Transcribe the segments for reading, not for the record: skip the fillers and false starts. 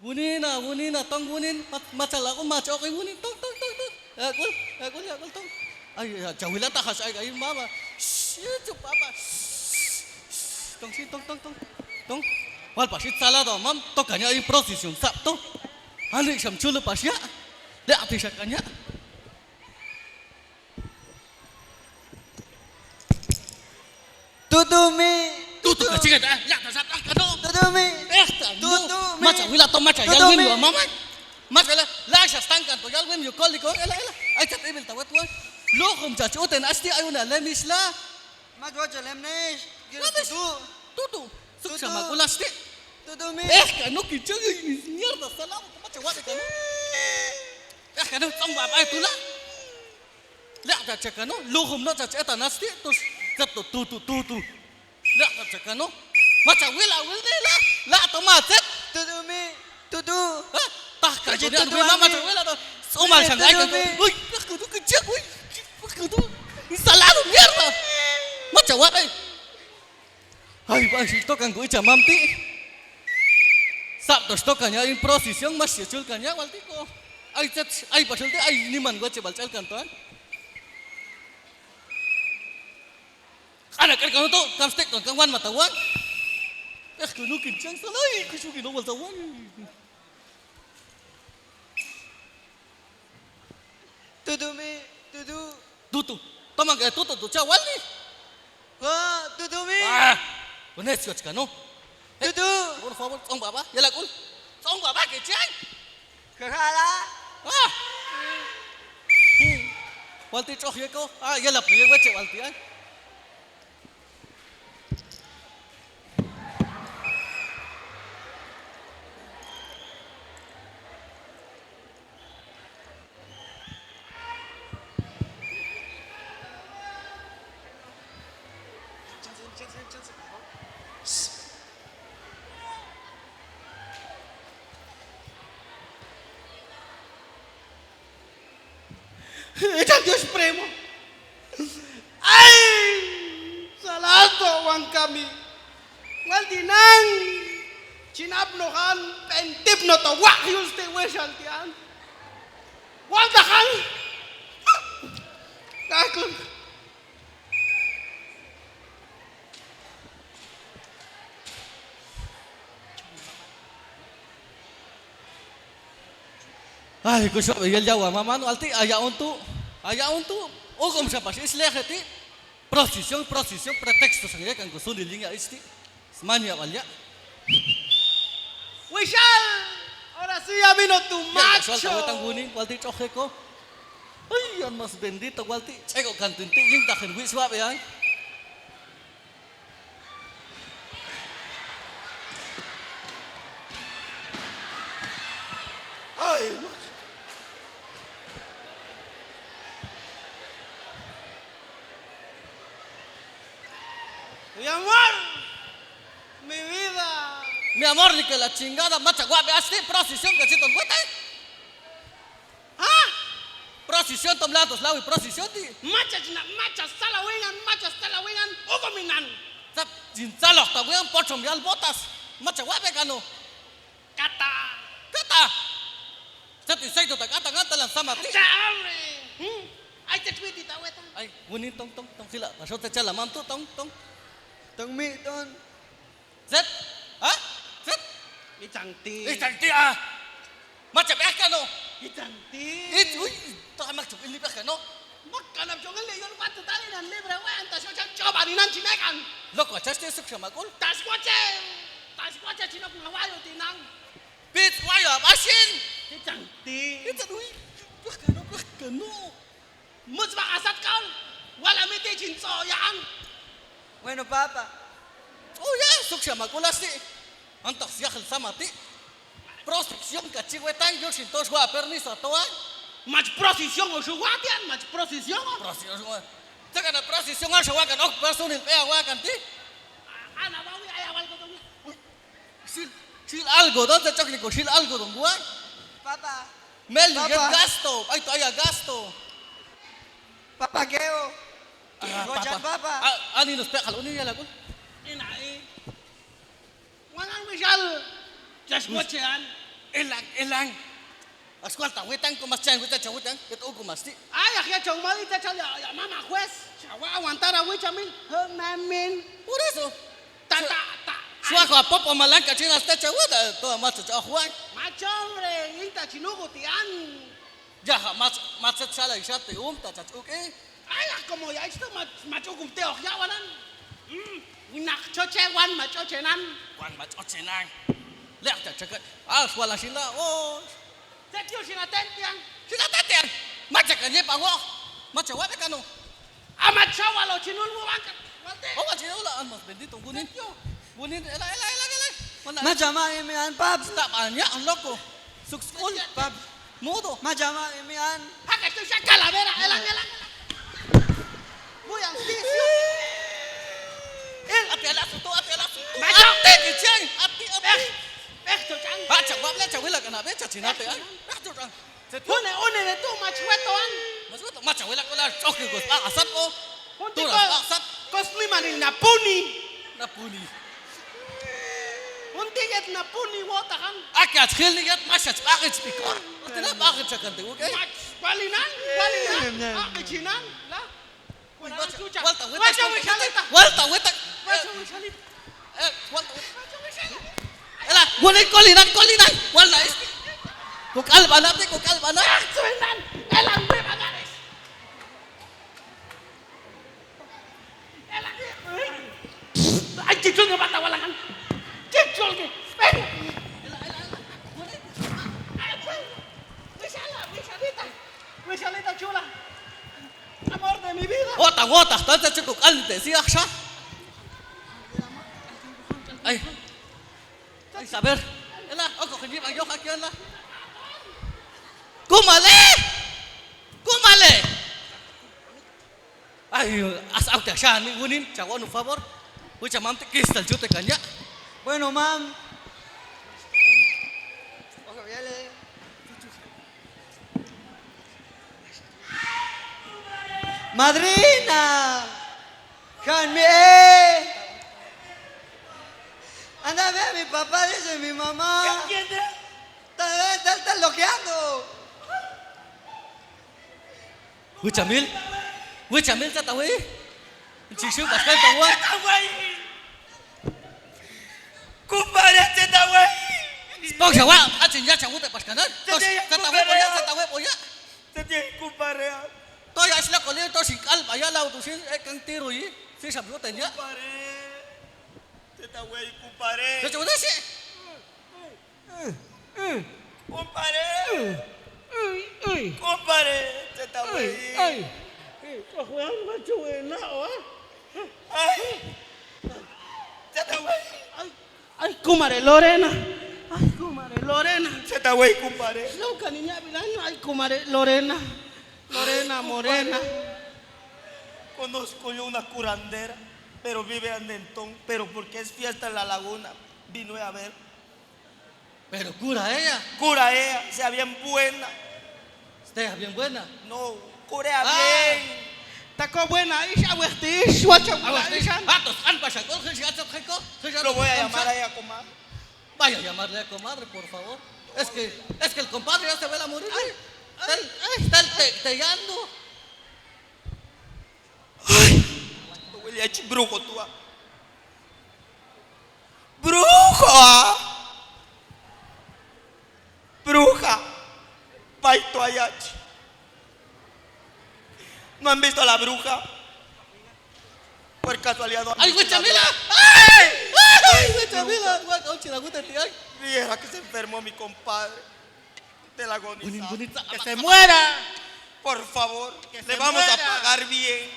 Wunin na tong wunin macala ko macho kay wunin tong. Akul tong. Ay jawila ta khas ay mama. Shit papa. Tong. Wal pasit sala do mam to kanya ay procession sap to. Ani sam chulu pasya. De ati sakanya. Tutumi. Tutu kacing ada. Ya ta sap kado. Tutumi. Tutumi. Macha wila to macha yalwin yo mama. Macha la sa stankan to yalwin yo koliko ela. Ay tat ibil tawat wa. Lokum cha uten asti ayuna lemisla. Madwa lemnesh. Tutu. Suksa makulasti. Tutumi. Kano kichang mierda salam macha wa kano. Kano tong baba itu lah. La ta chakano lokum no cha eta nasti tus zatto tutu. La ta chakano. Macha wila la. La to macet. Tutumi. Tutu. Tah kajian gue mama tuh wila tuh. Umar sang ay kan. Uy, kudu kecek uy. Kudu. Salalu mierda. Macha wa ay. Ay, bang sito kan gue jamamti. Sab tos to kanya in prosesyon mas yecul kanya waltiko. Ay chat ay pasulti ay niman gue cebal cel kan tuan. Anak kan kamu tuh kamstek tuh kangwan matawan. Kudu kincang salai kusugi no matawan. Tutumi. Tutu. Toma que tutu tu cawal ni. Wah, tutumi. Bener sih kan no. Tutu. Por favor, song baba, ya la kul. Song baba que chay. Kekala. Walti choh ye ko. Ya la pye weche walti ay. Echan Dios primo. Ay, salato wang kami. Ngaldinan. Cinapno kan pentip no to wak yus te wesaltian. Wang dakan. Kakun. Ay, gusto yel jawa mamano alti aya untuk o como se pasa es lejeti procesión pretexto sangre kan gusto lilinga isti mania valya Wishal. Ahora sí ya vino tu macho. suelta wetang guning walti choje ko ay yan mas bendito walti ego kantinti yung dakin wi swab yan Ay, mi amor, mi vida. mi amor ni que la chingada macha guabe asti procesión que chiton guete procesión tomlados lawi procesión di Machas talawengan, ugominan. tap jinsalo ta wean pochom yal botas macha guabe kano Kata. Sati saito ta kata ngata lan sama ti Hombre. Ay, te tweety taweta. ay wuni tong sila pasok te chala mam tu tong Tong mi ton. zet zet Itanti. itanti macha be kano Itanti. uy to amak chuk ili be kano Makanap jongan le yon watu tali nan libre wan tas yo coba dinan cinekan. loko chaste suk sama kul Tas kwace cina pengawayo tinang. bit waya basin Itanti. itu uy be kano Mus makasat kau. Wala miti cinso yang. Bueno, papa. oh ya suk sama kul asti antak siakhl sama ti prosección kachiwetan yo sin tos gua permiso toa Mach procesión o suwatian, mach procesión. procesión taka na procesión al shawakan ok personil pe awakan ti Ana bawi ayawal ko tong. sil algo donde choclico sil algo don gua Papa. mel Papa. get gasto ay to aya gasto Papa Geo. Gojan papa. Ani nos pekal uni ya lagun. Inai. Wangan misal. Just watchan. elang. Ascolta, huetan con más chan, huetan chahuetan, que todo con más ti. Ay, aquí chong mali te chal ya mama juez. Chawa aguantar a wicha mil. Mamin. Por eso. Ta. Suaco a popo malanca china hasta chahueta, toda macho chahuan. Macho hombre, inta chinugo tian. Ya más chala y chate ta chachuk Ay, como ya esto macho gumteo ya wanan. Nak choche wan macho chenan. Juan macho chenang. Leakta chakat. Ah, suala sila. Oh. Te tío sin atentian. Sila tatian. Macha kanye pa wo. Macha wate kano. Amacho walo chinul mo bangkat. Wate. Oh, macha ula an mas bendito gunin. Gunin ela. Mana? Majama imian, Paps. Tak banyak ang loko. Sukskul. Paps. Mudo. Majama imian. Haka tu siya calavera. Elang. Buyang sisyo. Ati ala suto. Macho. Ati kichang. Ati. Tu chang. Bacha wable chawila kana becha chinate ay. Bacha chang. Une de tu machuetoan. Masuk macha wila kola choki gos. Asap ko. Punti Turas ko. asap. Kosli manin na puni. Napuni. Punti get na puni wota kan. Aki at khilni gat masha bakit speaker. Tina bakit chakante okay? Mach balinan. Chinan. La. Walta. Walta. Ela, kolinan. Walna is. Kukal banat. Suenan. Elang be bagares. Elang. Ay, cicul ke mata walangan. Cicul ke. Wisalita chula. Amor de mi vida. Wota, tanta chukuk alite si aksha. Ay, saber. Ela, ako kanyip ang yok akyan la. Kumale. Ay, as out siya ni gunin, chawa no favor. Uy, chamam te kristal chute kanya. Bueno, mam. Madrina. Janme. Anda a ver a mi papá, dice mi mamá. Está loqueando. Uy, Chamil sa tawi. Chishu pascal tawa. Compadre, está güey. Pau chawa, achin ya chawu te paskanan. Sa tawi poya. Te tiene compadre. To ya isla koli to sikal paya lau tu sin kang tiro yi. Si sabyo tenya. Está güey, compadre. Sa chawu si. Compadre. Compadre, está güey. Juan macho buena, Ay. Está güey. Ay, kumare Lorena. Está güey, compadre. Loca niña Vilano, ay, kumare Lorena morena. Conozco yo una curandera, pero vive en Andentón, pero porque es fiesta en la laguna, vino a ver. Pero cura ella. Cura ella, sea bien buena. Estea bien buena. No, cura bien. Taco buena, isha westis, wacha isha. Atos, an pasha kol, si atos khiko. Lo voy a llamar a ella, comadre. Vaya a llamarle a comadre, por favor. Es que el compadre ya se ve la morir. Está teando. Lo voy a echar brujo tú. ¡Bruja! ¡Bruja! Paito Ayachi. ¿No han visto a la bruja? Por casualidad. ¿No han ¡Ay, visto güey, la Chamila! bruja? ¡Ay, güey, Chamila! Güey, con chilaguta, tío. Viera que se enfermó mi compadre de la agonía. Que se muera. Por favor, Que se le vamos a muera. pagar bien.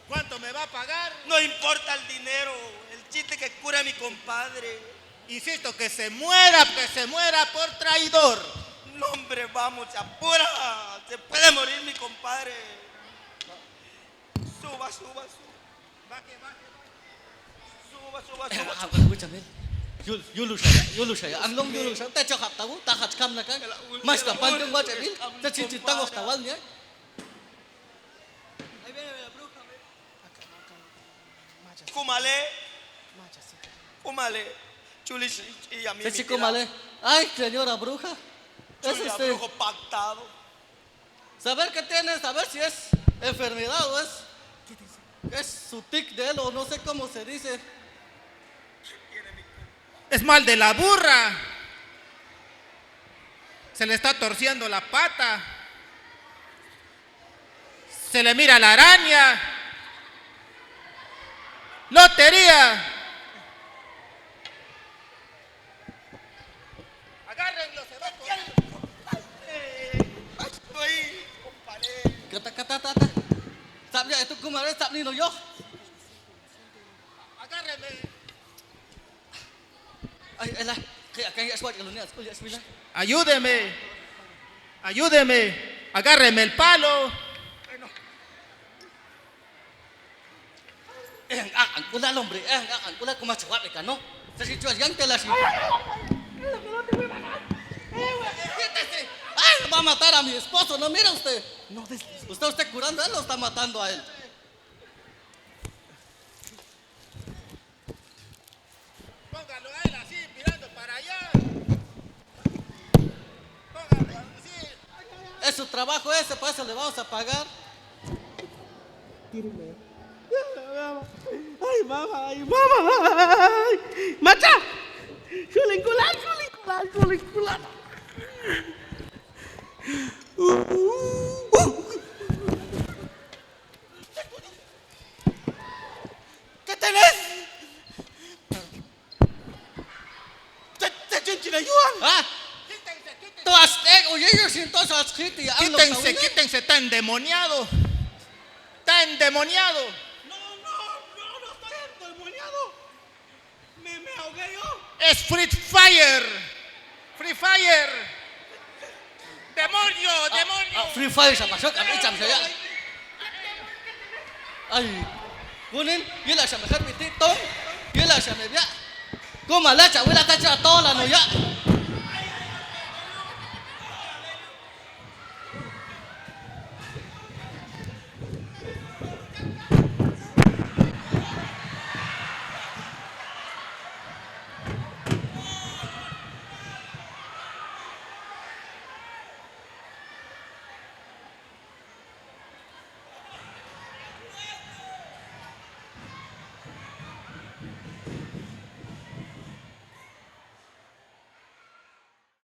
¿Cuánto me va a pagar? No importa el dinero, el chiste que cura a mi compadre. Insisto, que se muera por traidor. No, hombre, vamos, se apura. Se puede morir mi compadre. Suba. Va que. Suba. Güey, Chamila. Yulu saya. Ang long yulu saya. Te chokap tahu, tahat kam na kan. Mas kapan tuh gua Chamil? Te cincin tangos tawalnya. Ahí viene la bruja. Kumale. Chulis y a mí. Te chico male. Ay, señora bruja. Es Soy usted. brujo pactado. Saber qué tiene, saber si es enfermedad o es su tic de él o no sé cómo se dice. Es mal de la burra. Se le está torciendo la pata. Se le mira la araña. Lotería. Agárrenlo, se va a Estoy, compadre. Kata. Sabi niya, ito kumare, sabi ni yo. Agárrenme. Ay, la. Kaya aswat ka lunya, aswat aswila. Ayúdeme. Ayúdeme. Agárreme el palo. Ang kula lombre, ang kula kumachawat ka no. Sa sitwasyon tela si. Quítese. Ay, va a matar a mi esposo, no mira usted. No, usted curando, él lo está matando a él. Póngalo a él así, mirando para allá. Póngalo así. Es su trabajo ese, para eso le vamos a pagar. Ay, mama, ay, mama. Ay. Macha. Kulingkulan. ¿Qué tenés? Te chinchirayuan. Ah, tú azteco, oye, yo siento esa escrita y hablo Quítense, tahuina. quítense, está endemoniado. Está endemoniado. No estoy endemoniado. Me ahogué yo. Es Free Fire. Free Fire. Demonio, demonio. Free Fire sa pasok, kami cham saya. Ay, kunin, yun lang siya mahal bititong. Yun lang siya may biya. Kung mala, siya wala ka siya tola no ya.